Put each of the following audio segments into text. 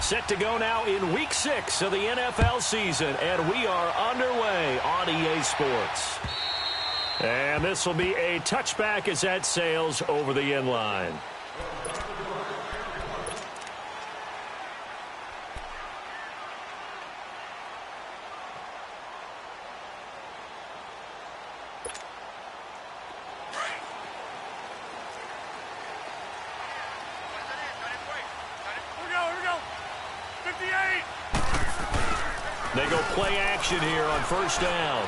Set to go now in Week 6 of the NFL season, and we are underway on EA Sports. And this will be a touchback as that sails over the end line. They go play action here on first down.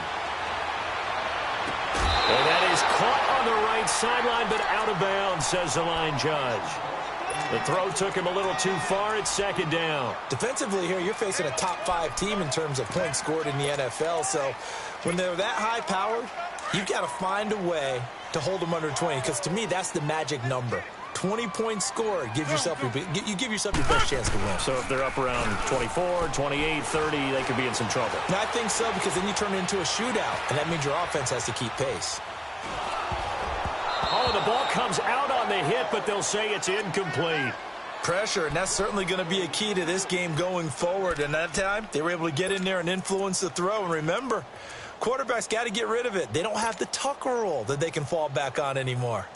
And that is caught on the right sideline, but out of bounds, says the line judge. The throw took him a little too far. It's second down. Defensively here, you're facing a top-5 team in terms of points scored in the NFL. So when they're that high-powered, you've got to find a way to hold them under 20, because to me, that's the magic number. 20 points scored, you give yourself your best chance to win. So if they're up around 24, 28, 30, they could be in some trouble. And I think so, because then you turn it into a shootout, and that means your offense has to keep pace. Oh, the ball comes out on the hit, but they'll say it's incomplete. Pressure, and that's certainly going to be a key to this game going forward. And that time, they were able to get in there and influence the throw. And remember, quarterbacks got to get rid of it. They don't have the tuck rule that they can fall back on anymore.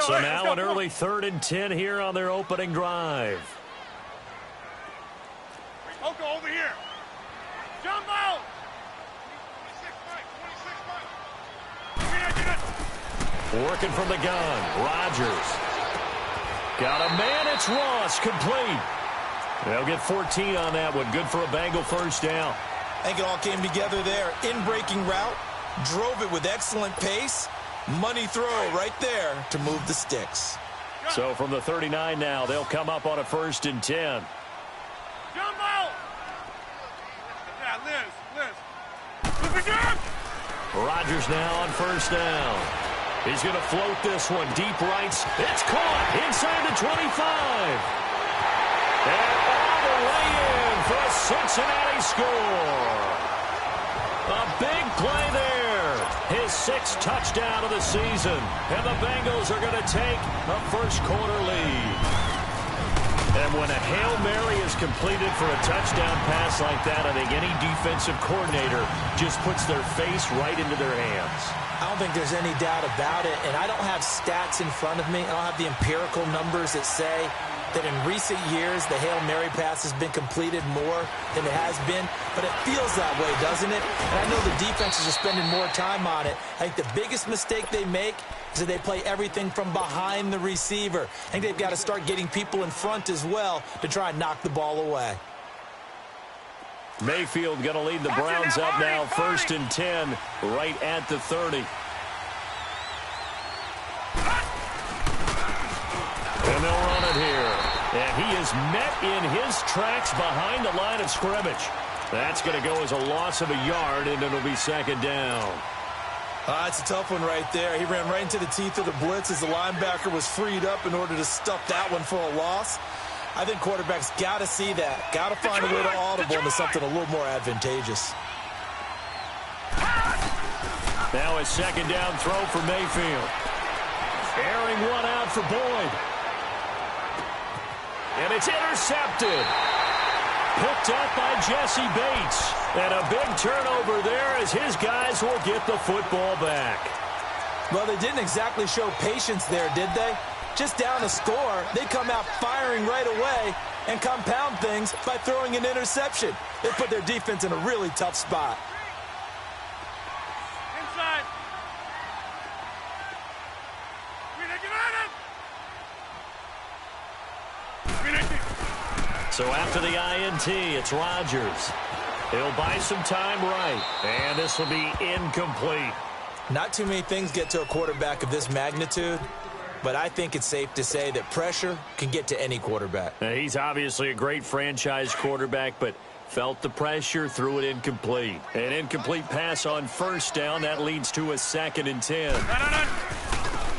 So now an early 3rd and 10 here on their opening drive. Oko over here. Jump out. 26, Working from the gun. Rodgers. Got a man. It's Ross. Complete. They'll get 14 on that one. Good for a Bengal first down. I think it all came together there. In-breaking route. Drove it with excellent pace. Money throw right there to move the sticks. So from the 39 now, they'll come up on a 1st and 10. Jump out. Yeah, Liz. Rodgers now on first down. He's going to float this one. Deep rights. It's caught inside the 25. And all the way in for a Cincinnati score. A big play there. His 6th touchdown of the season. And the Bengals are going to take a first-quarter lead. And when a Hail Mary is completed for a touchdown pass like that, I think any defensive coordinator just puts their face right into their hands. I don't think there's any doubt about it. And I don't have stats in front of me. I don't have the empirical numbers that say that in recent years the Hail Mary pass has been completed more than it has been. But it feels that way, doesn't it? And I know the defenses are spending more time on it. I think the biggest mistake they make is that they play everything from behind the receiver. I think they've got to start getting people in front as well to try and knock the ball away. Mayfield going to lead the Browns up now, 1st and 10, right at the 30. And they'll run it here. And he is met in his tracks behind the line of scrimmage. That's going to go as a loss of a yard, and it'll be 2nd down. It's a tough one right there. He ran right into the teeth of the blitz as the linebacker was freed up in order to stuff that one for a loss. I think quarterbacks got to see that. Got to find a way to audible into something a little more advantageous. Now a 2nd down throw for Mayfield. Airing one out for Boyd. And it's intercepted. Picked up by Jesse Bates. And a big turnover there as his guys will get the football back. Well, they didn't exactly show patience there, did they? Just down a score, they come out firing right away and compound things by throwing an interception. They put their defense in a really tough spot. Inside. So after the INT, it's Rodgers. He'll buy some time right, and this will be incomplete. Not too many things get to a quarterback of this magnitude, but I think it's safe to say that pressure can get to any quarterback. Now, he's obviously a great franchise quarterback, but felt the pressure, threw it incomplete. An incomplete pass on first down. That leads to a 2nd and 10.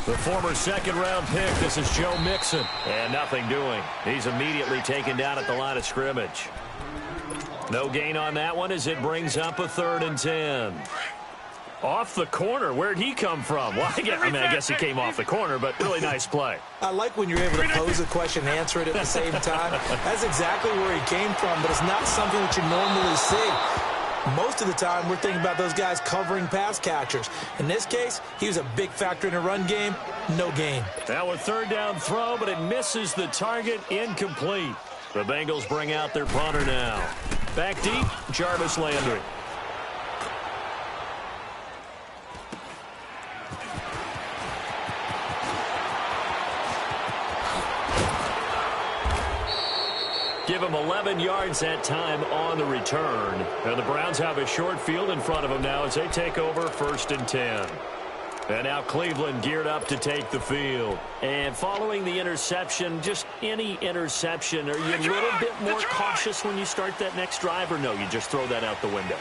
The former 2nd-round pick, this is Joe Mixon. And nothing doing. He's immediately taken down at the line of scrimmage. No gain on that one as it brings up a 3rd and 10. Off the corner. Where'd he come from? Well, I guess he came off the corner, but really nice play. I like when you're able to pose a question and answer it at the same time. That's exactly where he came from, but it's not something that you normally see. Most of the time, we're thinking about those guys covering pass catchers. In this case, he was a big factor in the run game. No gain. Now a 3rd down throw, but it misses the target. Incomplete. The Bengals bring out their punter now. Back deep, Jarvis Landry. Give him 11 yards that time on the return. And the Browns have a short field in front of them now as they take over 1st and 10. And now Cleveland geared up to take the field. And following the interception, just any interception, are you a little bit more cautious when you start that next drive, or no, you just throw that out the window?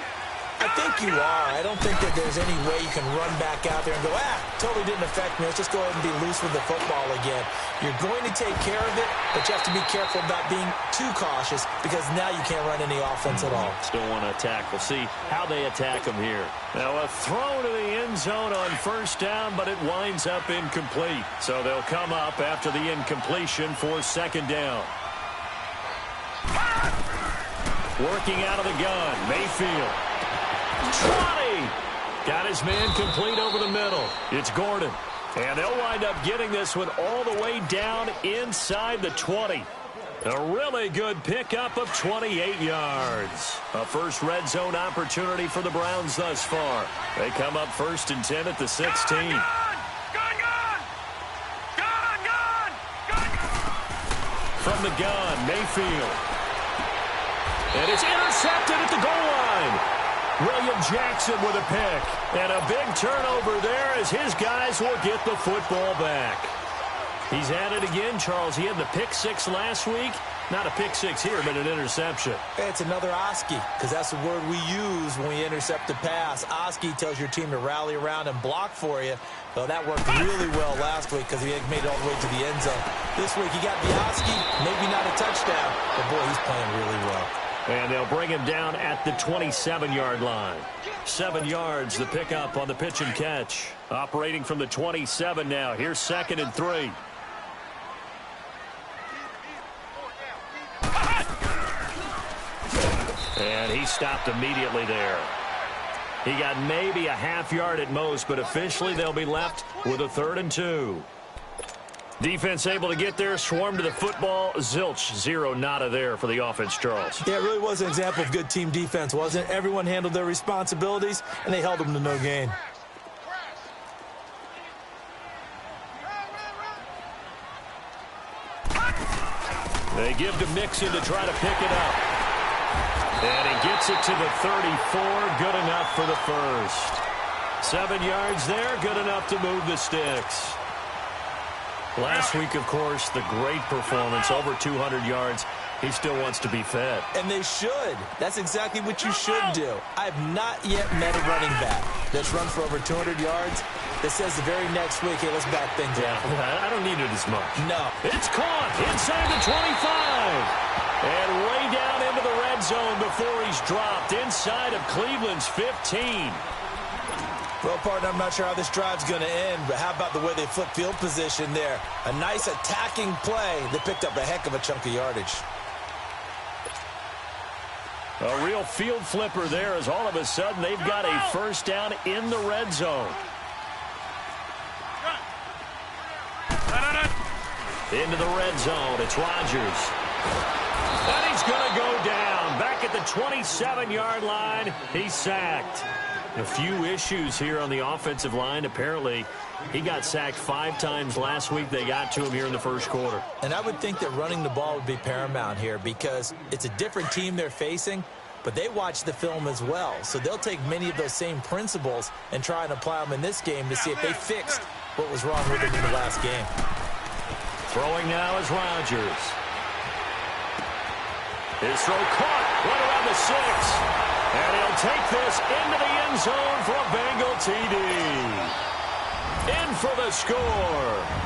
I think you are. I don't think that there's any way you can run back out there and go, totally didn't affect me. Let's just go ahead and be loose with the football again. You're going to take care of it, but you have to be careful about being too cautious because now you can't run any offense at all. Still want to attack. We'll see how they attack them here. Now a throw to the end zone on 1st down, but it winds up incomplete. So they'll come up after the incompletion for 2nd down. Working out of the gun, Mayfield. 20! Got his man complete over the middle. It's Gordon. And they'll wind up getting this one all the way down inside the 20. A really good pickup of 28 yards. A first red zone opportunity for the Browns thus far. They come up 1st and 10 at the 16. From the gun, Mayfield. And it's intercepted at the goal line. William Jackson with a pick. And a big turnover there as his guys will get the football back. He's at it again, Charles. He had the pick 6 last week. Not a pick 6 here, but an interception. It's another Oski, because that's the word we use when we intercept a pass. Oski tells your team to rally around and block for you. Well, that worked really well last week because he made it all the way to the end zone. This week he got the Oski, maybe not a touchdown, but boy, he's playing really well. And they'll bring him down at the 27-yard line. 7 yards, the pickup on the pitch and catch. Operating from the 27 now. Here's 2nd and 3. And he stopped immediately there. He got maybe a half yard at most, but officially they'll be left with a 3rd and 2. Defense able to get there, swarm to the football. Zilch, 0 nada there for the offense, Charles. Yeah, it really was an example of good team defense, wasn't it? Everyone handled their responsibilities, and they held them to no gain. They give to Mixon to try to pick it up. And he gets it to the 34. Good enough for the first. 7 yards there. Good enough to move the sticks. Last week, of course, the great performance. Over 200 yards. He still wants to be fed. And they should. That's exactly what you should do. I have not yet met a running back that's run for over 200 yards that says the very next week, hey, let's back things up. I don't need it as much. No. It's caught inside the 25. And way down into the red zone before he's dropped inside of Cleveland's 15. Well, partner, I'm not sure how this drive's going to end, but how about the way they flip field position there? A nice attacking play that picked up a heck of a chunk of yardage. A real field flipper there as all of a sudden they've got a first down in the red zone. Into the red zone, it's Rodgers. And he's going to go down. Back at the 27-yard line, he's sacked. A few issues here on the offensive line. Apparently, he got sacked 5 times last week. They got to him here in the first quarter. And I would think that running the ball would be paramount here because it's a different team they're facing, but they watch the film as well. So they'll take many of those same principles and try and apply them in this game to see if they fixed what was wrong with them in the last game. Throwing now is Rodgers. His throw caught right around the 6. And he'll take this into the end zone for a Bengal TD. In for the score.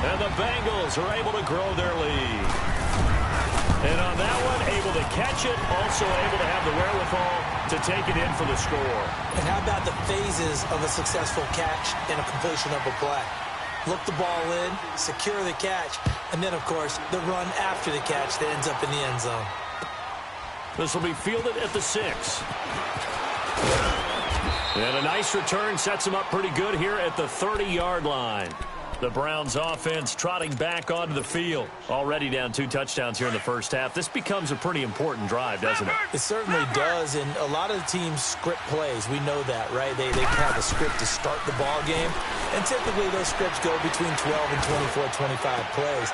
And the Bengals are able to grow their lead. And on that one, able to to catch it, also able to have the wherewithal to take it in for the score. And how about the phases of a successful catch and a completion of a play? Look the ball in, secure the catch, and then, of course, the run after the catch that ends up in the end zone. This will be fielded at the 6. And a nice return sets him up pretty good here at the 30-yard line. The Browns offense trotting back onto the field. Already down 2 touchdowns here in the first half. This becomes a pretty important drive, doesn't it? It certainly does, and a lot of the teams script plays. We know that, right? They have a script to start the ball game, and typically those scripts go between 12 and 24, 25 plays.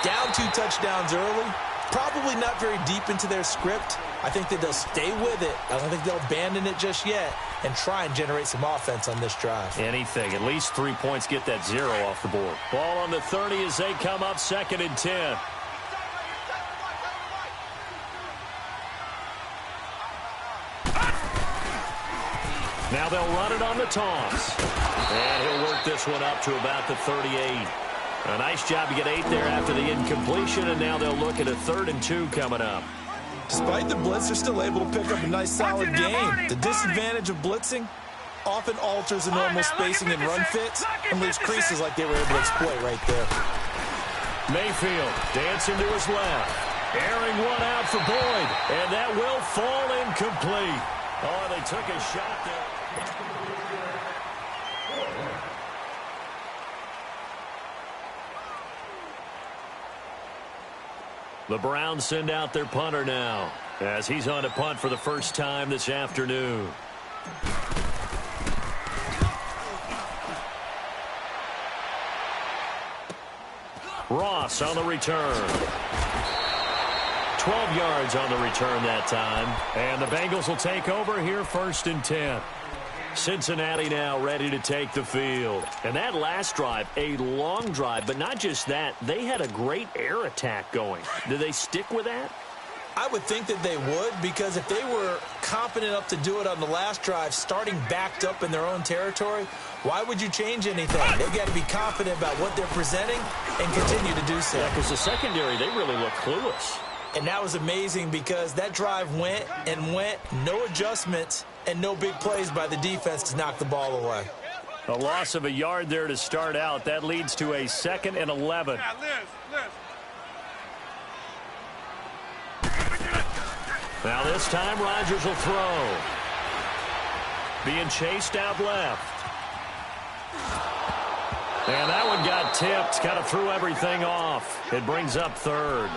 Down 2 touchdowns early, probably not very deep into their script. I think that they'll stay with it. I don't think they'll abandon it just yet and try and generate some offense on this drive. Anything. At least 3 points, get that 0 off the board. Ball on the 30 as they come up 2nd and 10. Now they'll run it on the toss. And he'll work this one up to about the 38. A nice job to get 8 there after the incompletion, and now they'll look at a 3rd and 2 coming up. Despite the blitz, they're still able to pick up a nice, solid game. The disadvantage of blitzing often alters the normal spacing and run fits and leaves creases like they were able to exploit right there. Mayfield dancing to his left. Airing one out for Boyd, and that will fall incomplete. Oh, they took a shot there. The Browns send out their punter now as he's on to punt for the first time this afternoon. Ross on the return. 12 yards on the return that time. And the Bengals will take over here 1st and 10. Cincinnati now ready to take the field. And that last drive, a long drive, but not just that. They had a great air attack going. Do they stick with that? I would think that they would, because if they were confident enough to do it on the last drive, starting backed up in their own territory, why would you change anything? They've got to be confident about what they're presenting and continue to do so. Yeah, because the secondary, they really look clueless. And that was amazing because that drive went and went, no adjustments, and no big plays by the defense to knock the ball away. A loss of a yard there to start out. That leads to a 2nd and 11. Now this time Rodgers will throw. Being chased out left. And that one got tipped. Kind of threw everything off. It brings up 3rd.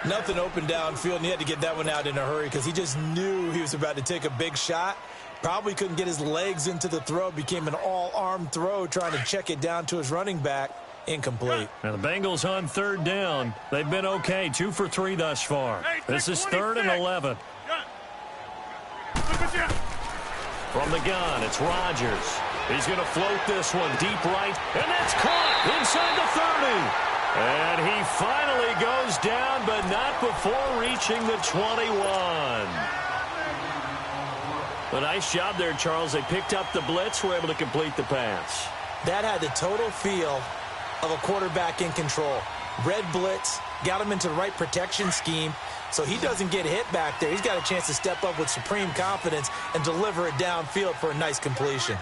Nothing open downfield, and he had to get that one out in a hurry because he just knew he was about to take a big shot. Probably couldn't get his legs into the throw. Became an all-arm throw trying to check it down to his running back. Incomplete. And the Bengals on 3rd down. They've been okay. 2 for 3 thus far. This is 3rd and 11. From the gun, it's Rodgers. He's going to float this one deep right, and that's caught inside the 30. And he finally goes down, but not before reaching the 21. A nice job there, Charles. They picked up the blitz, were able to complete the pass. That had the total feel of a quarterback in control. Red blitz, got him into the right protection scheme, so he doesn't get hit back there. He's got a chance to step up with supreme confidence and deliver it downfield for a nice completion.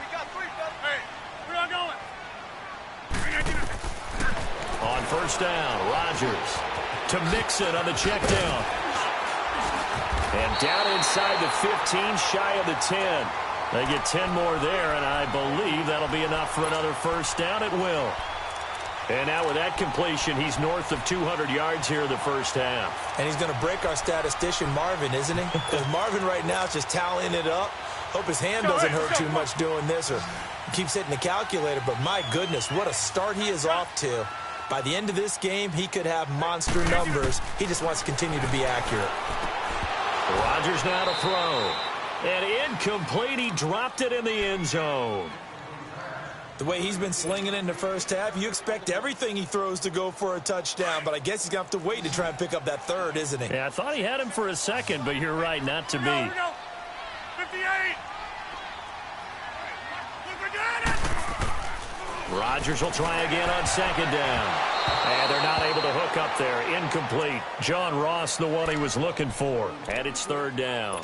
On 1st down, Rodgers to Mixon on the check down. And down inside the 15, shy of the 10. They get 10 more there, and I believe that'll be enough for another 1st down. It will. And now with that completion, he's north of 200 yards here in the first half. And he's going to break our statistician, Marvin, isn't he? Because Marvin right now is just tallying it up. Hope his hand doesn't hurt too much doing this or keeps hitting the calculator. But my goodness, what a start he is off to. By the end of this game, he could have monster numbers. He just wants to continue to be accurate. Rodgers now to throw. And incomplete. He dropped it in the end zone. The way he's been slinging it in the first half, you expect everything he throws to go for a touchdown, but I guess he's going to have to wait to try and pick up that 3rd, isn't he? Yeah, I thought he had him for a second, but you're right, not to be. 58. Rodgers will try again on 2nd down. And they're not able to hook up there. Incomplete. John Ross, the one he was looking for. And it's third down.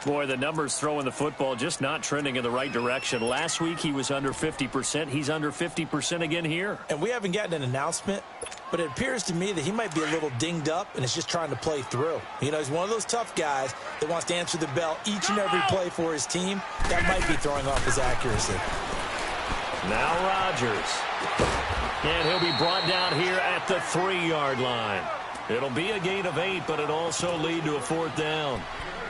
Boy, the numbers throwing the football just not trending in the right direction. Last week he was under 50%. He's under 50% again here. And we haven't gotten an announcement, but it appears to me that he might be a little dinged up and is just trying to play through. You know, he's one of those tough guys that wants to answer the bell each and every play for his team. That might be throwing off his accuracy. Now Rodgers. And he'll be brought down here at the 3-yard line. It'll be a gain of 8, but it'll also lead to a 4th down.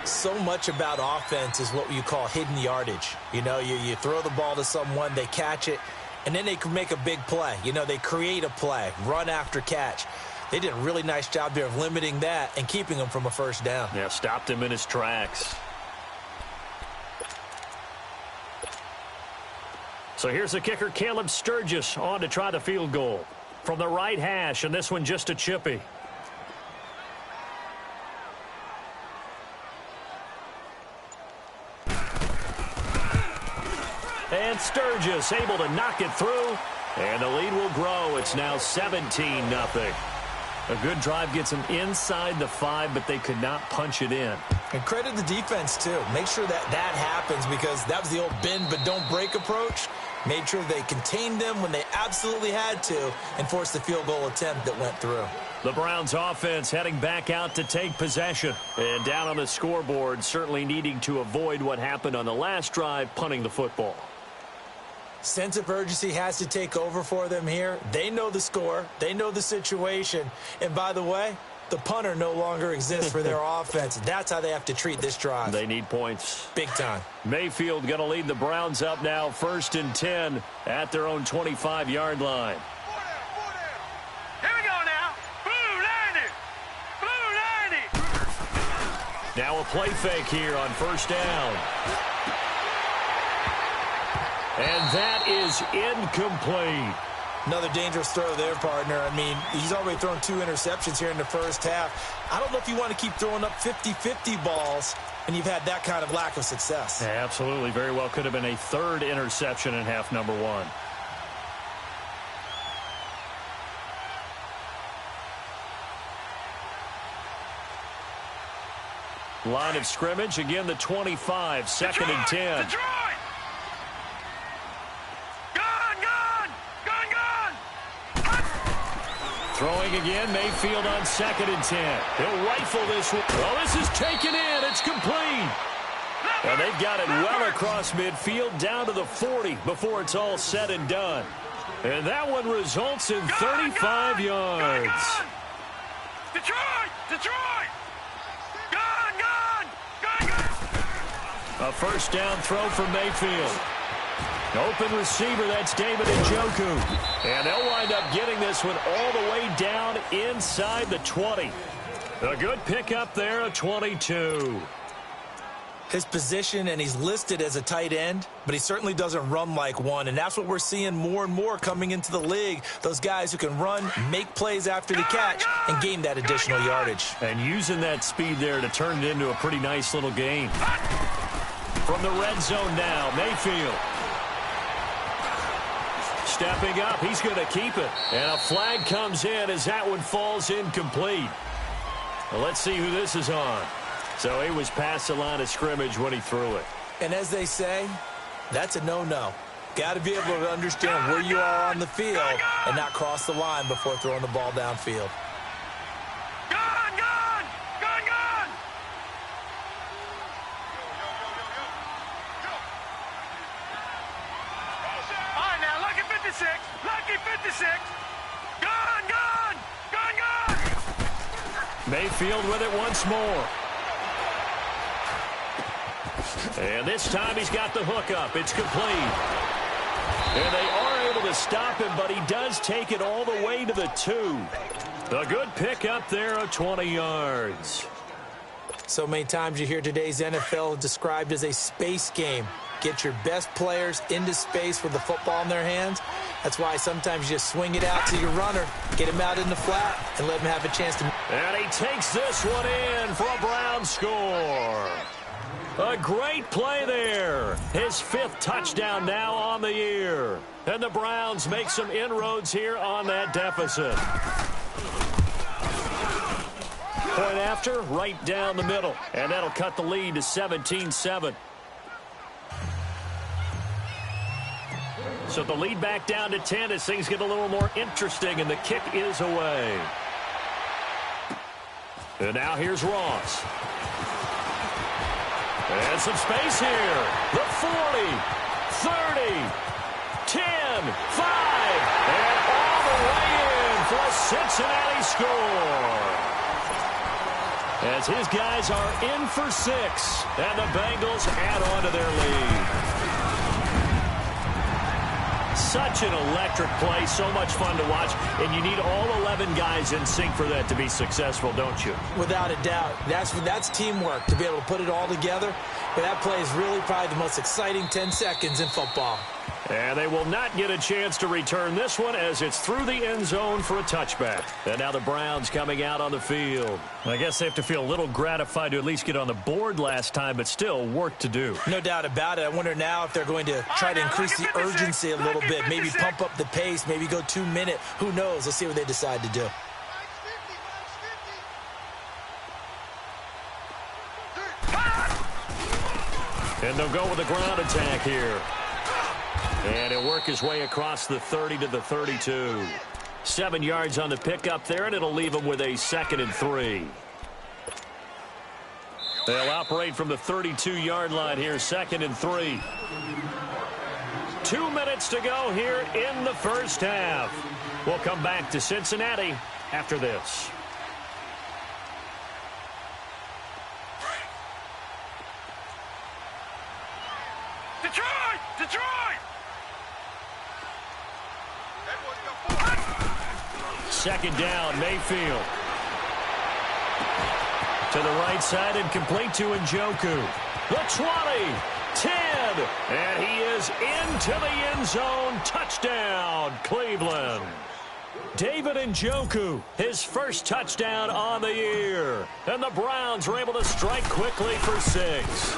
So much about offense is what you call hidden yardage. You know, you throw the ball to someone, they catch it, and then they can make a big play. You know, they create a play, run after catch. They did a really nice job there of limiting that and keeping him from a first down. Yeah, stopped him in his tracks. So here's the kicker, Caleb Sturgis, on to try the field goal. From the right hash, and this one just a chippy. And Sturgis able to knock it through. And the lead will grow. It's now 17-0. A good drive gets them inside the 5, but they could not punch it in. And credit the defense, too. Make sure that happens because that was the old bend but don't break approach. Made sure they contained them when they absolutely had to and forced the field goal attempt that went through. The Browns offense heading back out to take possession. And down on the scoreboard, certainly needing to avoid what happened on the last drive, punting the football. Sense of urgency has to take over for them here. They know the score. They know the situation. And by the way, the punter no longer exists for their offense. That's how they have to treat this drive. They need points. Big time. Mayfield going to lead the Browns up now, 1st and 10 at their own 25-yard line. Here we go now. Blue 90. Blue 90. Now a play fake here on 1st down. And that is incomplete. Another dangerous throw there, partner. I mean, he's already thrown 2 interceptions here in the first half. I don't know if you want to keep throwing up 50-50 balls and you've had that kind of lack of success. Yeah, absolutely. Very well could have been a 3rd interception in half number 1. Line of scrimmage, again the 25, 2nd and 10. Detroit! Throwing again, Mayfield on 2nd and 10. He'll rifle this one. Well, this is taken in. It's complete. And they've got it well across midfield down to the 40 before it's all said and done. And that one results in 35 yards. Detroit! Detroit! Gone! A 1st down throw for Mayfield. Open receiver, that's David Njoku. And they'll wind up getting this one all the way down inside the 20. A good pickup there, a 22. His position, and he's listed as a tight end, but he certainly doesn't run like one, and that's what we're seeing more and more coming into the league. Those guys who can run, make plays after the catch, and gain that additional yardage. And using that speed there to turn it into a pretty nice little game. From the red zone now, Mayfield. Stepping up, he's going to keep it. And a flag comes in as that one falls incomplete. Well, let's see who this is on. So he was past the line of scrimmage when he threw it. And as they say, that's a no-no. Got to be able to understand where you are on the field and not cross the line before throwing the ball downfield. Lucky 56. Gone! Mayfield with it once more. And this time he's got the hook up. It's complete. And they are able to stop him, but he does take it all the way to the 2. A good pick up there of 20 yards. So many times you hear today's NFL described as a space game. Get your best players into space with the football in their hands. That's why sometimes you just swing it out to your runner, get him out in the flat, and let him have a chance to... And he takes this one in for a Browns score. A great play there. His 5th touchdown now on the year. And the Browns make some inroads here on that deficit. Point after, right down the middle. And that'll cut the lead to 17-7. So the lead back down to 10 as things get a little more interesting, and the kick is away. And now here's Ross. And some space here. The 40, 30, 10, 5, and all the way in for a Cincinnati score. As his guys are in for 6, and the Bengals add on to their lead. Such an electric play, so much fun to watch, and you need all 11 guys in sync for that to be successful, don't you? Without a doubt. That's teamwork, to be able to put it all together. But that play is really probably the most exciting 10 seconds in football. And they will not get a chance to return this one as it's through the end zone for a touchback. And now the Browns coming out on the field. I guess they have to feel a little gratified to at least get on the board last time, but still work to do. No doubt about it. I wonder now if they're going to try to increase the urgency a little bit, maybe pump up the pace, maybe go 2 minute. Who knows? Let's see what they decide to do. And they'll go with a ground attack here. And he'll work his way across the 30 to the 32. 7 yards on the pickup there, and it'll leave him with a 2nd and 3. They'll operate from the 32-yard line here, 2nd and 3. 2 minutes to go here in the first half. We'll come back to Cincinnati after this. Detroit! Detroit! 2nd down, Mayfield. To the right side and complete to Njoku. The 20, 10, and he is into the end zone. Touchdown, Cleveland. David Njoku, his first touchdown on the year. And the Browns are able to strike quickly for 6.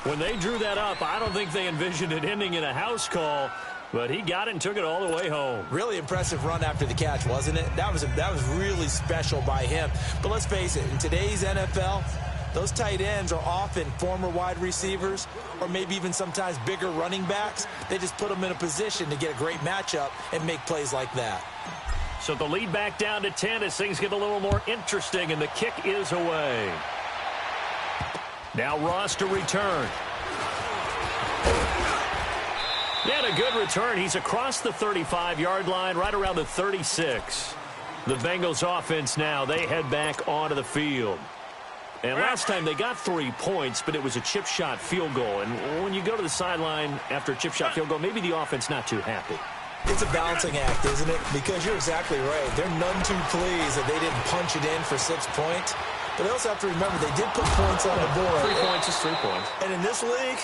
When they drew that up, I don't think they envisioned it ending in a house call. But he got it and took it all the way home. Really impressive run after the catch, wasn't it? That was really special by him. But let's face it, in today's NFL, those tight ends are often former wide receivers or maybe even sometimes bigger running backs. They just put them in a position to get a great matchup and make plays like that. So the lead back down to 10 as things get a little more interesting, and the kick is away. Now Ross to return. He had a good return. He's across the 35-yard line, right around the 36. The Bengals offense now, they head back onto the field. And last time they got 3 points, but it was a chip shot field goal. And when you go to the sideline after a chip shot field goal, maybe the offense not too happy. It's a balancing act, isn't it? Because you're exactly right. They're none too pleased that they didn't punch it in for 6 points. But they also have to remember they did put points on the board. 3 points is 3 points. And in this league,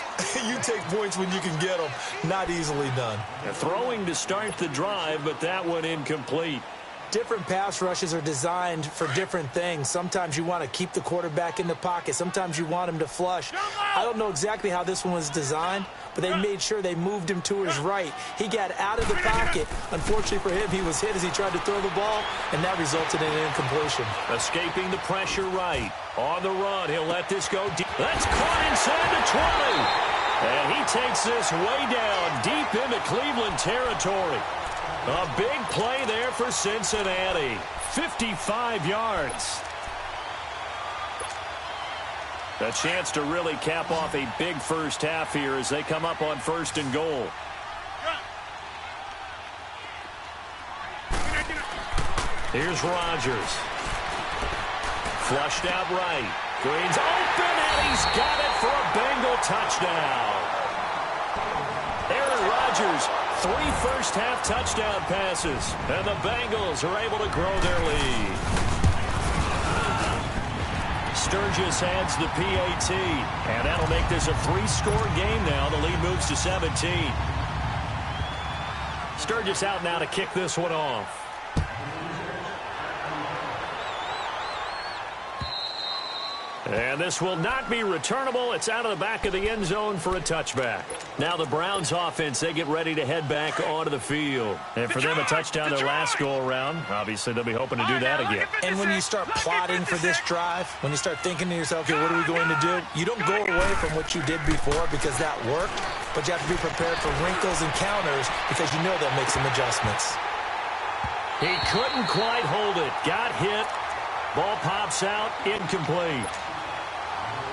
you take points when you can get them. Not easily done. Throwing to start the drive, but that one incomplete. Different pass rushes are designed for different things. Sometimes you want to keep the quarterback in the pocket. Sometimes you want him to flush. I don't know exactly how this one was designed, but they made sure they moved him to his right. He got out of the pocket. Unfortunately for him, he was hit as he tried to throw the ball, and that resulted in an incompletion. Escaping the pressure right. On the run, he'll let this go deep. That's caught inside the 20. And he takes this way down deep into Cleveland territory. A big play there for Cincinnati. 55 yards. A chance to really cap off a big first half here as they come up on 1st and goal. Here's Rodgers. Flushed out right. Green's open, and he's got it for a Bengal touchdown. Aaron Rodgers, 3 first-half touchdown passes, and the Bengals are able to grow their lead. Stern Sturgis adds the PAT, and that'll make this a 3-score game now. The lead moves to 17. Sturgis out now to kick this one off. And this will not be returnable. It's out of the back of the end zone for a touchback. Now the Browns offense, they get ready to head back onto the field. And for them, a touchdown their last go-around. Obviously, they'll be hoping to do that again. And when you start plotting for this drive, when you start thinking to yourself, okay, what are we going to do? You don't go away from what you did before because that worked, but you have to be prepared for wrinkles and counters because you know they'll make some adjustments. He couldn't quite hold it. Got hit. Ball pops out. Incomplete.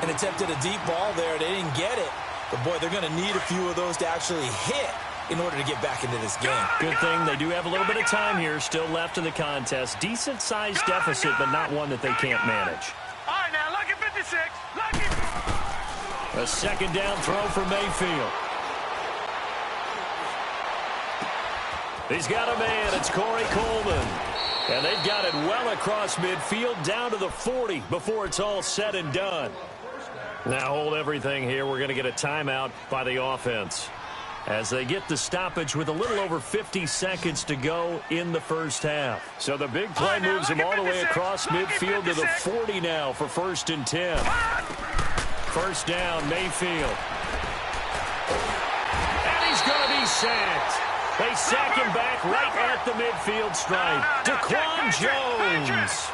And attempted a deep ball there. They didn't get it. But, boy, they're going to need a few of those to actually hit in order to get back into this game. Good thing they do have a little bit of time here still left in the contest. Decent-sized deficit, but not one that they can't manage. All right, now, lucky 56. Lucky. A second down throw for Mayfield. He's got a man. It's Corey Coleman. And they've got it well across midfield down to the 40 before it's all said and done. Now hold everything here. We're going to get a timeout by the offense as they get the stoppage with a little over 50 seconds to go in the first half. So the big play moves him all the way across midfield to the 40 now for 1st and 10. First down, Mayfield. And he's going to be sacked. They sack him back right at the midfield stripe. Daquan Jones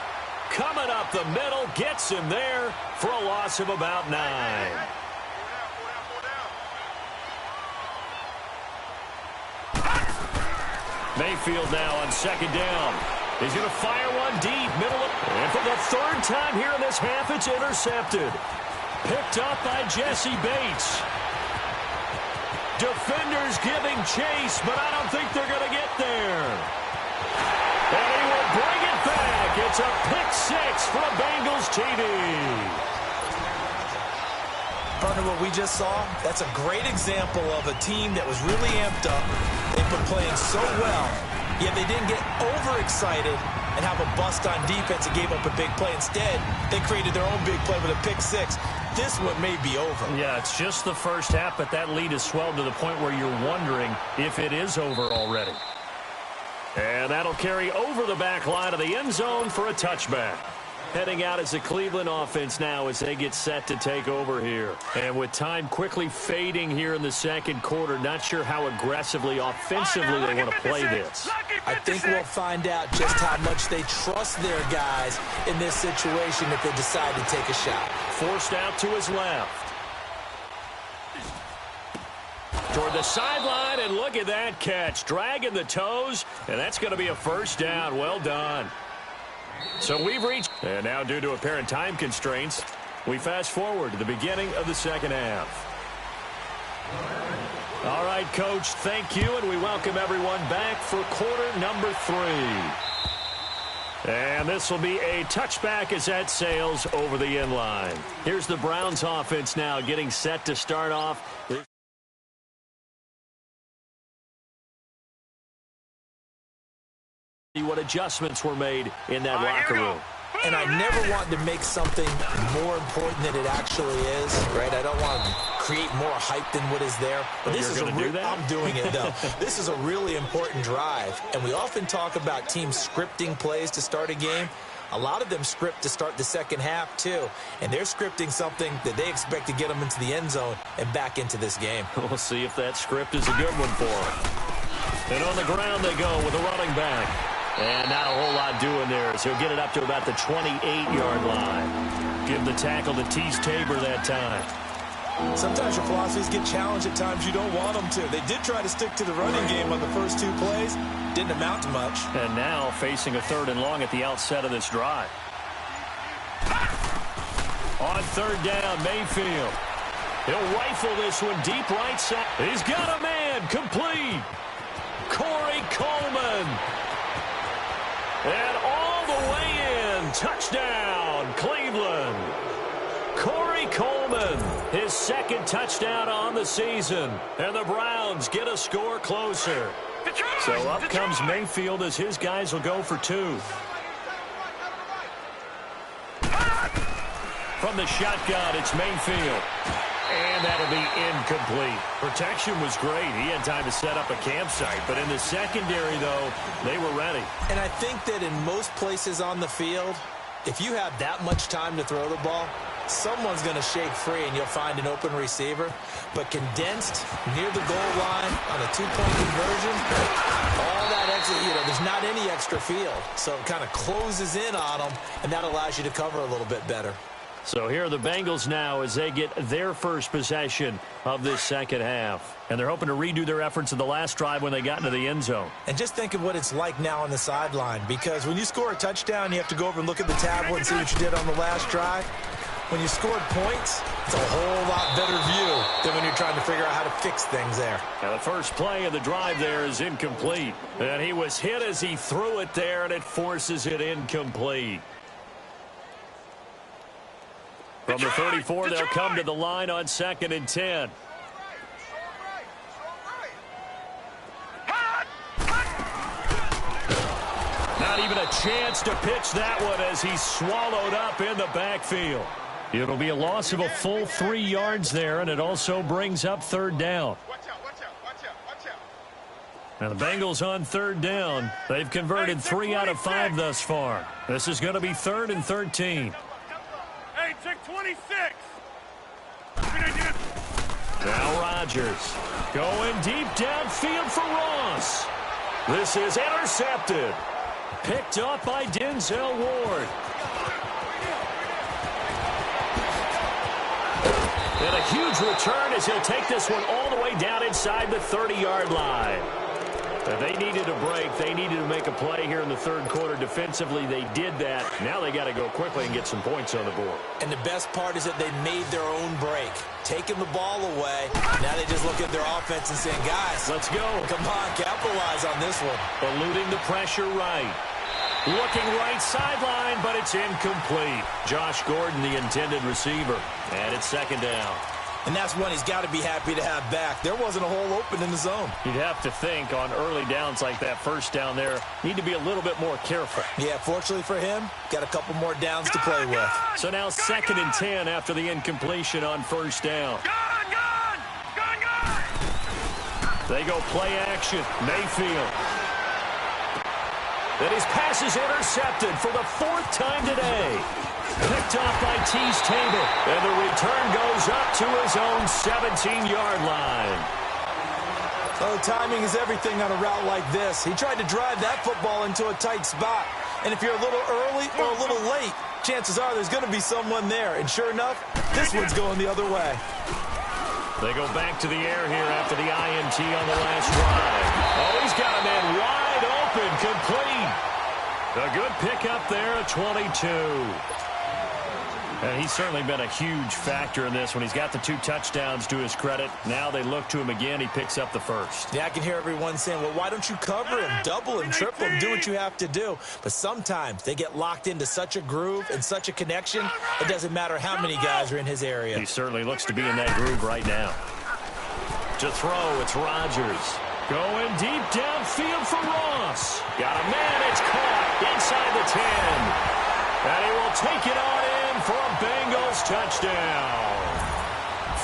coming up the middle, gets him there for a loss of about 9. Mayfield now on second down. He's going to fire one deep, middle of, and for the 3rd time here in this half, it's intercepted. Picked up by Jesse Bates. Defenders giving chase, but I don't think they're going to get there. And he will bring it back. It's a pick-6 for a Bengals TD. Partner, what we just saw, that's a great example of a team that was really amped up. They've been playing so well, yet they didn't get overexcited and have a bust on defense and gave up a big play. Instead, they created their own big play with a pick-6. This one may be over. Yeah, it's just the first half, but that lead has swelled to the point where you're wondering if it is over already. And that'll carry over the back line of the end zone for a touchback. Heading out as the Cleveland offense now as they get set to take over here. And with time quickly fading here in the second quarter, not sure how aggressively, offensively they want to play this. I think we'll find out just how much they trust their guys in this situation if they decide to take a shot. Forced out to his left. Toward the sideline, and look at that catch. Dragging the toes, and that's going to be a first down. Well done. So we've reached, and now due to apparent time constraints, we fast forward to the beginning of the second half. All right, Coach, thank you, and we welcome everyone back for quarter number 3. And this will be a touchback as that sails over the end line. Here's the Browns offense now getting set to start off. What adjustments were made in that locker room. And I never want to make something more important than it actually is, right? I don't want to create more hype than what is there. But this is I'm doing it, though. This is a really important drive. And we often talk about teams scripting plays to start a game. A lot of them script to start the second half, too. And they're scripting something that they expect to get them into the end zone and back into this game. We'll see if that script is a good one for them. And on the ground they go with a running back. And not a whole lot doing there as he'll get it up to about the 28-yard line. Give the tackle to Tease Tabor that time. Sometimes your philosophies get challenged at times you don't want them to. They did try to stick to the running game on the first 2 plays. Didn't amount to much. And now facing a 3rd and long at the outset of this drive. On 3rd down, Mayfield. He'll rifle this one deep right side. He's got a man. Complete. Corey Coleman. And all the way in, touchdown, Cleveland. Corey Coleman, his 2nd touchdown on the season. And the Browns get a score closer. So up comes Mayfield as his guys will go for 2. From the shotgun, it's Mayfield. And that'll be incomplete. Protection was great. He had time to set up a campsite. But in the secondary, though, they were ready. And I think that in most places on the field, if you have that much time to throw the ball, someone's going to shake free and you'll find an open receiver. But condensed near the goal line on a two-point conversion, all that extra, there's not any extra field. So it kind of closes in on them, and that allows you to cover a little bit better. So here are the Bengals now as they get their first possession of this second half. And they're hoping to redo their efforts in the last drive when they got into the end zone. And just think of what it's like now on the sideline, because when you score a touchdown, you have to go over and look at the tablet and see what you did on the last drive. When you scored points, it's a whole lot better view than when you're trying to figure out how to fix things there. Now the first play of the drive there is incomplete. And he was hit as he threw it there, and it forces it incomplete. From the 34, they'll come to the line on 2nd and 10. Not even a chance to pitch that one as he's swallowed up in the backfield. It'll be a loss of a full 3 yards there, and it also brings up 3rd down. Now the Bengals on 3rd down. They've converted 3 out of 5 thus far. This is going to be 3rd and 13. Hey, check 26. Now Rodgers going deep downfield for Ross. This is intercepted. Picked up by Denzel Ward. And a huge return as he'll take this one all the way down inside the 30-yard line. They needed a break. They needed to make a play here in the 3rd quarter. Defensively, they did that. Now they got to go quickly and get some points on the board. And the best part is that they made their own break. Taking the ball away. Now they just look at their offense and saying, guys, let's go. Come on, capitalize on this one. Eluding the pressure right. Looking right sideline, but it's incomplete. Josh Gordon, the intended receiver. And it's 2nd down. And that's one he's got to be happy to have back. There wasn't a hole open in the zone. You'd have to think on early downs like that, first down there, need to be a little bit more careful. Yeah, fortunately for him, got a couple more downs to play with. So now 2nd and 10 after the incompletion on 1st down. They go play action. Mayfield. Then his pass is intercepted for the 4th time today. Picked off by T's Tabor. And the return goes up to his own 17-yard line. Oh, timing is everything on a route like this. He tried to drive that football into a tight spot. And if you're a little early or a little late, chances are there's going to be someone there. And sure enough, this one's going the other way. They go back to the air here after the INT on the last drive. Oh, he's got a man wide open, complete. A good pickup there at 22. And he's certainly been a huge factor in this when he's got the 2 touchdowns to his credit. Now they look to him again. He picks up the 1st. Yeah, I can hear everyone saying, well, why don't you cover him, double him, triple him, do what you have to do. But sometimes they get locked into such a groove and such a connection, it doesn't matter how many guys are in his area. He certainly looks to be in that groove right now. To throw, it's Rodgers. Going deep downfield for Ross. Got a man, it's caught inside the 10. And he will take it on in for a Bengals touchdown.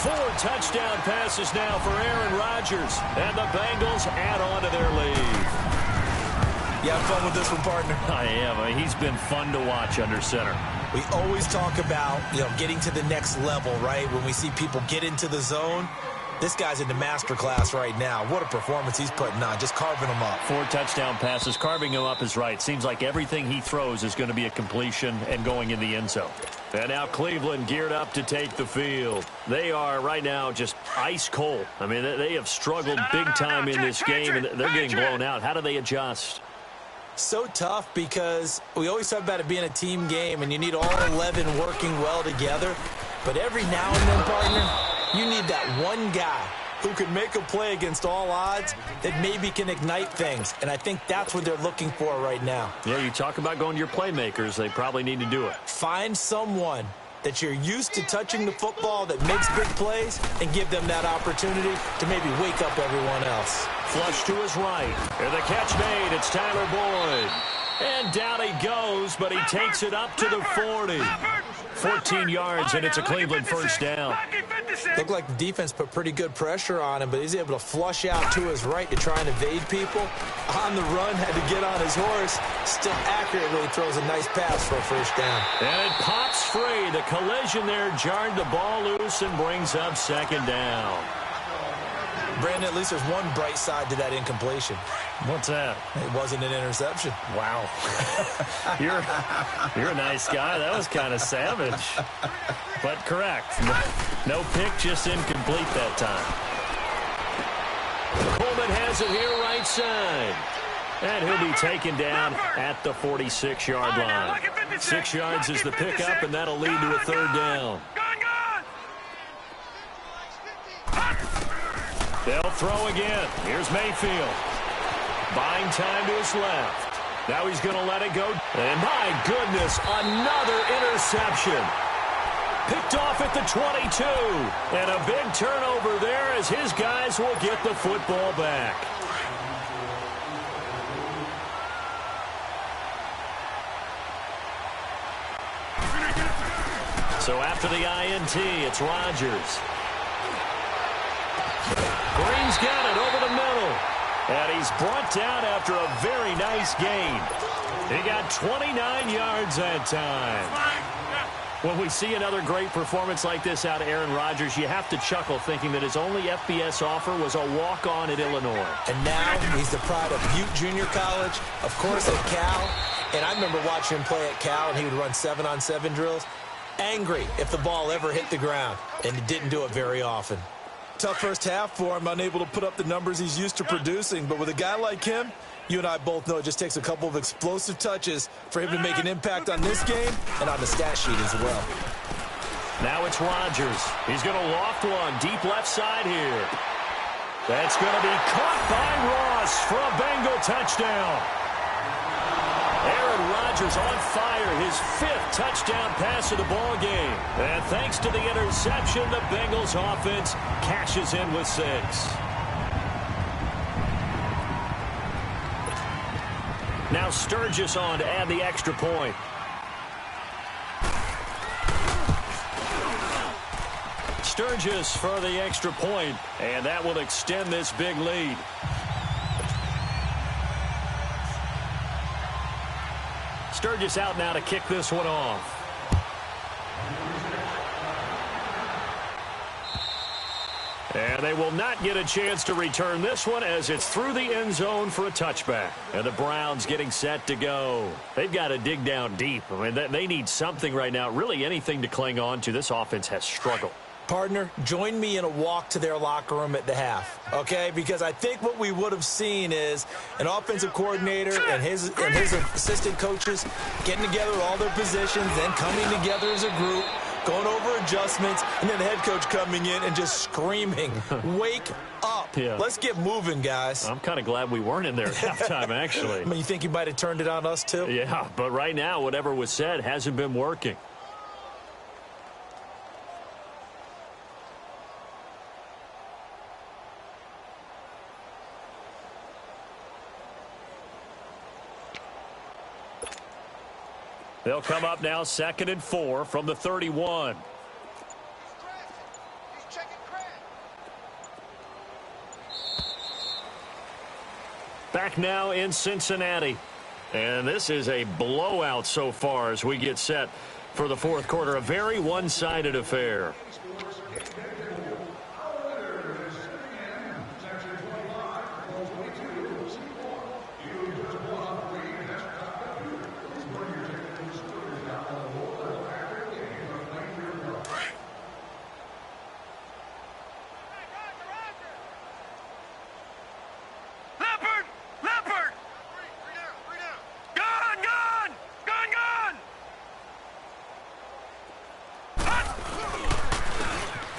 4 touchdown passes now for Aaron Rodgers. And the Bengals add on to their lead. You have fun with this one, partner? I am. He's been fun to watch under center. We always talk about, getting to the next level, right? When we see people get into the zone. This guy's in the master class right now. What a performance he's putting on, just carving them up. 4 touchdown passes. Carving him up is right. Seems like everything he throws is going to be a completion and going in the end zone. And now Cleveland geared up to take the field. They are right now just ice cold. I mean, they have struggled big time in this game, and they're getting blown out. How do they adjust? So tough because we always talk about it being a team game, and you need all 11 working well together. But every now and then, partner, you need that one guy who can make a play against all odds that maybe can ignite things. And I think that's what they're looking for right now. Yeah, you talk about going to your playmakers. They probably need to do it. Find someone that you're used to touching the football that makes big plays and give them that opportunity to maybe wake up everyone else. Flush to his right. And the catch made. It's Tyler Boyd. And down he goes, but he takes it up to the 40. 14 yards, and it's a Cleveland first down. Looked like the defense put pretty good pressure on him, but he's able to flush out to his right to try and evade people. On the run, had to get on his horse. Still accurately throws a nice pass for a first down. And it pops free. The collision there jarred the ball loose and brings up second down. Brandon, at least there's one bright side to that incompletion. What's that? It wasn't an interception. Wow. You're a nice guy. That was kind of savage. But correct. No pick, just incomplete that time. Coleman has it here right side. And he'll be taken down at the 46-yard line. 6 yards is the pickup, and that'll lead to a third down. They'll throw again. Here's Mayfield. Buying time to his left. Now he's going to let it go. And my goodness, another interception. Picked off at the 22. And a big turnover there as his guys will get the football back. So after the INT, it's Rodgers. Green's got it over the middle. And he's brought down after a very nice gain. He got 29 yards that time. When we see another great performance like this out of Aaron Rodgers, you have to chuckle thinking that his only FBS offer was a walk-on at Illinois. And now he's the pride of Butte Junior College, of course at Cal. And I remember watching him play at Cal, and he would run 7-on-7 drills. Angry if the ball ever hit the ground, and he didn't do it very often. Tough first half for him, unable to put up the numbers he's used to producing. But with a guy like him, you and I both know it just takes a couple of explosive touches for him to make an impact on this game and on the stat sheet as well. Now it's Rodgers. He's going to loft one deep left side here. That's going to be caught by Ross for a Bengal touchdown. Aaron Rodgers on fire, his 5th touchdown pass of the ball game. And thanks to the interception, the Bengals offense cashes in with 6. Now Sturgis on to add the extra point. Sturgis for the extra point, and that will extend this big lead. Sturgis out now to kick this one off. And they will not get a chance to return this one as it's through the end zone for a touchback. And the Browns getting set to go. They've got to dig down deep. I mean, they need something right now, really anything to cling on to. This offense has struggled. Partner, join me in a walk to their locker room at the half, okay? Because I think what we would have seen is an offensive coordinator and his assistant coaches getting together all their positions, then coming together as a group, going over adjustments, and then the head coach coming in and just screaming, wake up. Yeah. Let's get moving, guys. I'm kind of glad we weren't in there at halftime, actually. I mean, you think you might have turned it on us, too? Yeah, but right now, whatever was said hasn't been working. They'll come up now 2nd and 4 from the 31. Back now in Cincinnati. And this is a blowout so far as we get set for the 4th quarter. A very one-sided affair.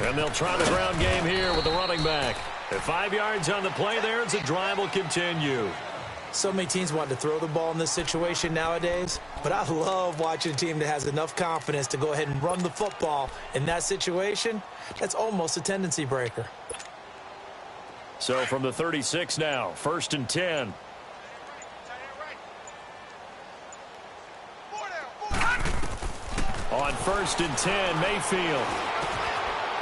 And they'll try the ground game here with the running back. At 5 yards on the play there, as the drive will continue. So many teams want to throw the ball in this situation nowadays, but I love watching a team that has enough confidence to go ahead and run the football in that situation. That's almost a tendency breaker. So from the 36 now, 1st and 10. On 1st and 10, Mayfield.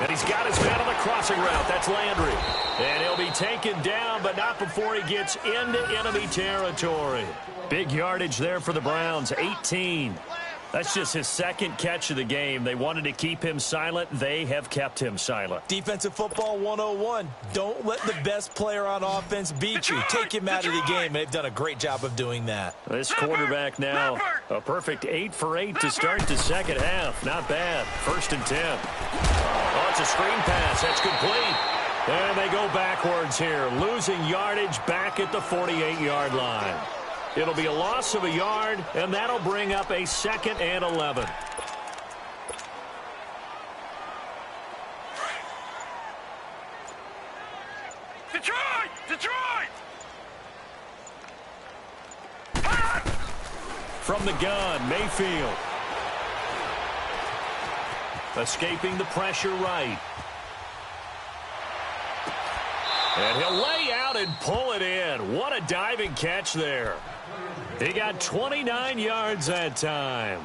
And he's got his man on the crossing route. That's Landry. And he'll be taken down, but not before he gets into enemy territory. Big yardage there for the Browns, 18. That's just his second catch of the game. They wanted to keep him silent. They have kept him silent. Defensive football 101. Don't let the best player on offense beat you. Take him out of the game, and they've done a great job of doing that. This quarterback now, a perfect 8 for 8 to start the second half. Not bad. 1st and 10. Oh, it's a screen pass. That's complete. And they go backwards here, losing yardage back at the 48-yard line. It'll be a loss of a yard, and that'll bring up a 2nd and 11. Detroit! Detroit! From the gun, Mayfield. Escaping the pressure right. And he'll lay out and pull it in. What a diving catch there. He got 29 yards that time.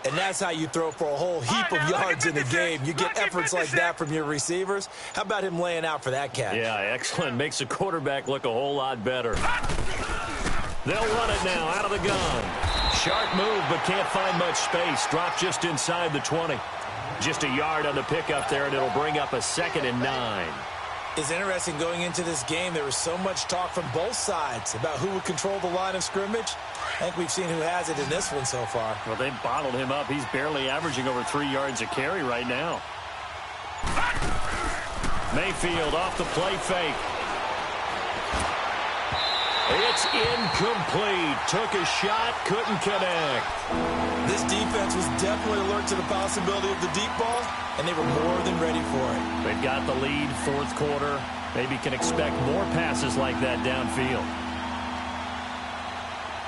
And that's how you throw for a whole heap of yards in the game. You get efforts like that from your receivers. How about him laying out for that catch? Yeah, excellent. Makes the quarterback look a whole lot better. They'll run it now out of the gun. Sharp move, but can't find much space. Drop just inside the 20. Just a yard on the pickup there, and it'll bring up a 2nd and 9. It's interesting going into this game. There was so much talk from both sides about who would control the line of scrimmage. I think we've seen who has it in this one so far. Well, they've bottled him up. He's barely averaging over 3 yards a carry right now. Mayfield off the play fake. It's incomplete. Took a shot, couldn't connect. This defense was definitely alert to the possibility of the deep ball, and they were more than ready for it. They've got the lead, 4th quarter. Maybe can expect more passes like that downfield.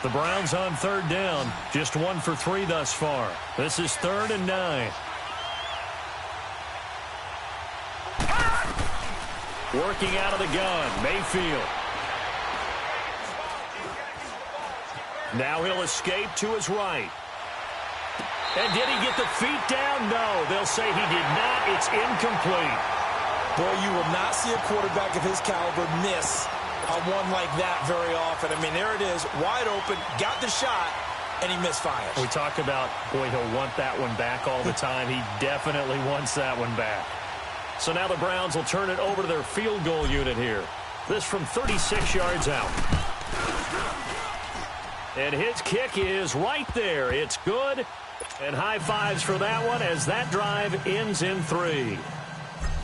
The Browns on 3rd down. Just 1 for 3 thus far. This is 3rd and 9. Working out of the gun, Mayfield. Now he'll escape to his right. And did he get the feet down? No, they'll say he did not. It's incomplete. Boy, you will not see a quarterback of his caliber miss on one like that very often. I mean, there it is, wide open, got the shot, and he misfires. We talk about, boy, he'll want that one back all the time. He definitely wants that one back. So now the Browns will turn it over to their field goal unit here. This from 36 yards out. And his kick is right there. It's good. And high fives for that one as that drive ends in 3.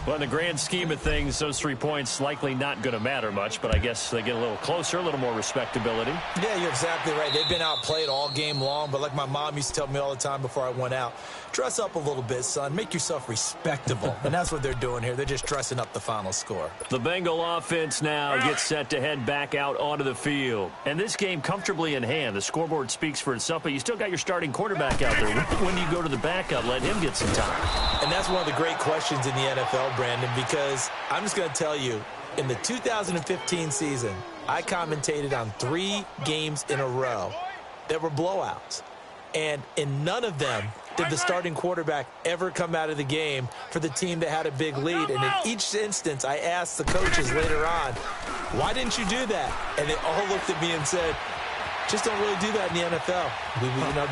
Well, in the grand scheme of things, those 3 points likely not going to matter much, but I guess they get a little closer, a little more respectability. Yeah, you're exactly right. They've been outplayed all game long, but like my mom used to tell me all the time before I went out, dress up a little bit, son. Make yourself respectable. And that's what they're doing here. They're just dressing up the final score. The Bengal offense now gets set to head back out onto the field. And this game comfortably in hand. The scoreboard speaks for itself, but you still got your starting quarterback out there. When do you go to the backup? Let him get some time. And that's one of the great questions in the NFL, Brandon, because I'm just going to tell you, in the 2015 season, I commentated on 3 games in a row that were blowouts. And in none of them did the starting quarterback ever come out of the game for the team that had a big lead. And in each instance, I asked the coaches later on, why didn't you do that? And they all looked at me and said, just don't really do that in the NFL.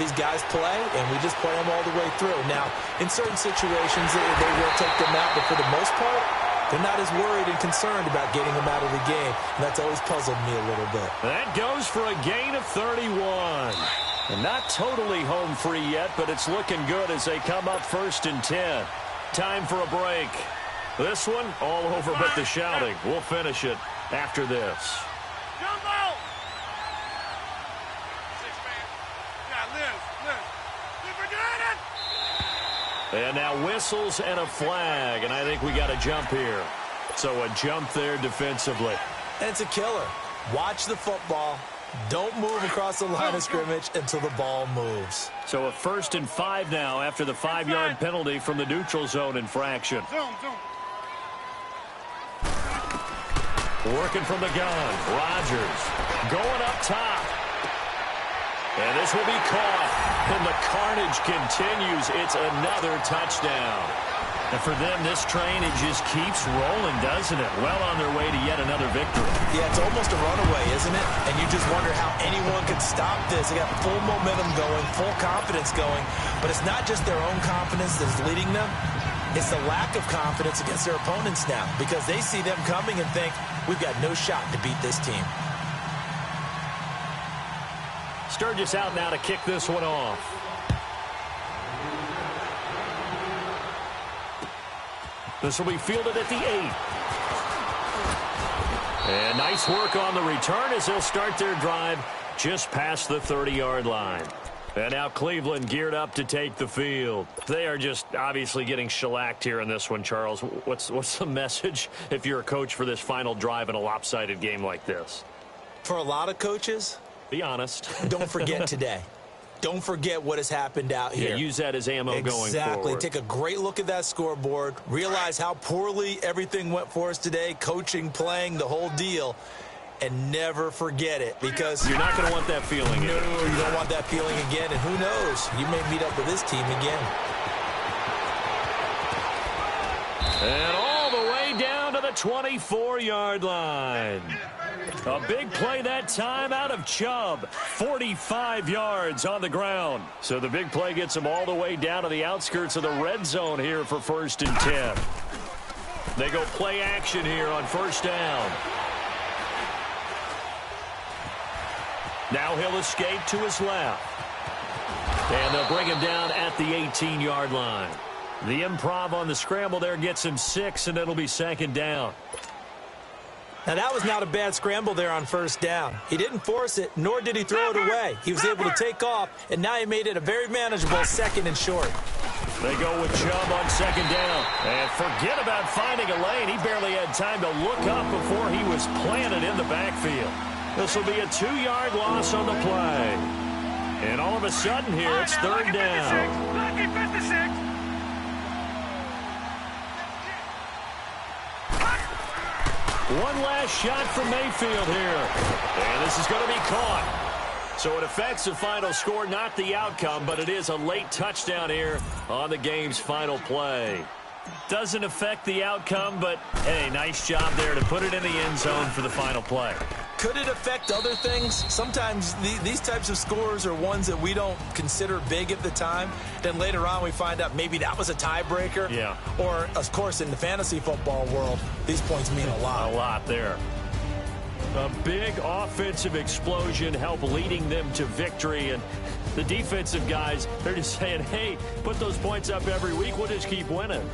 These guys play, and we just play them all the way through. Now, in certain situations, they will take them out, but for the most part, they're not as worried and concerned about getting them out of the game. And that's always puzzled me a little bit. That goes for a gain of 31. And not totally home free yet, but it's looking good as they come up 1st and 10. Time for a break. This one, all over but the shouting. We'll finish it after this. Jumbo! And now whistles and a flag, and I think we got a jump here. So a jump there defensively. And it's a killer. Watch the football. Don't move across the line of scrimmage until the ball moves. So a 1st and 5 now after the 5-yard penalty from the neutral zone infraction. Working from the gun. Rodgers going up top. And this will be caught. And the carnage continues. It's another touchdown. And for them, this train, it just keeps rolling, doesn't it? Well on their way to yet another victory. Yeah, it's almost a runaway, isn't it? And you just wonder how anyone could stop this. They got full momentum going, full confidence going. But it's not just their own confidence that's leading them. It's the lack of confidence against their opponents now, because they see them coming and think, we've got no shot to beat this team. Sturgis out now to kick this one off. This will be fielded at the 8. And nice work on the return as they'll start their drive just past the 30-yard line. And now Cleveland geared up to take the field. They are just obviously getting shellacked here in this one, Charles. What's the message if you're a coach for this final drive in a lopsided game like this? For a lot of coaches, be honest. Don't forget today. Don't forget what has happened out here. Yeah, use that as ammo going forward. Exactly. Take a great look at that scoreboard. Realize how poorly everything went for us today. Coaching, playing, the whole deal. And never forget it, because you're not going to want that feeling again. No, you don't want that feeling again. And who knows? You may meet up with this team again. And all the way down to the 24-yard line. A big play that time out of Chubb. 45 yards on the ground. So the big play gets them all the way down to the outskirts of the red zone here for 1st and 10. They go play action here on 1st down. Now he'll escape to his left. And they'll bring him down at the 18-yard line. The improv on the scramble there gets him 6, and it'll be 2nd down. Now, that was not a bad scramble there on 1st down. He didn't force it, nor did he throw it away. He was able to take off, and now he made it a very manageable 2nd and short. They go with Chubb on 2nd down. And forget about finding a lane. He barely had time to look up before he was planted in the backfield. This will be a 2-yard loss on the play. And all of a sudden here, it's 3rd down. One last shot from Mayfield here. And this is going to be caught. So it affects the final score, not the outcome, but it is a late touchdown here on the game's final play. Doesn't affect the outcome, but, hey, nice job there to put it in the end zone for the final play. Could it affect other things? Sometimes these types of scores are ones that we don't consider big at the time. Then later on we find out maybe that was a tiebreaker. Yeah. Or, of course, in the fantasy football world, these points mean a lot. A lot there. A big offensive explosion helped leading them to victory. And the defensive guys, they're just saying, hey, put those points up every week. We'll just keep winning.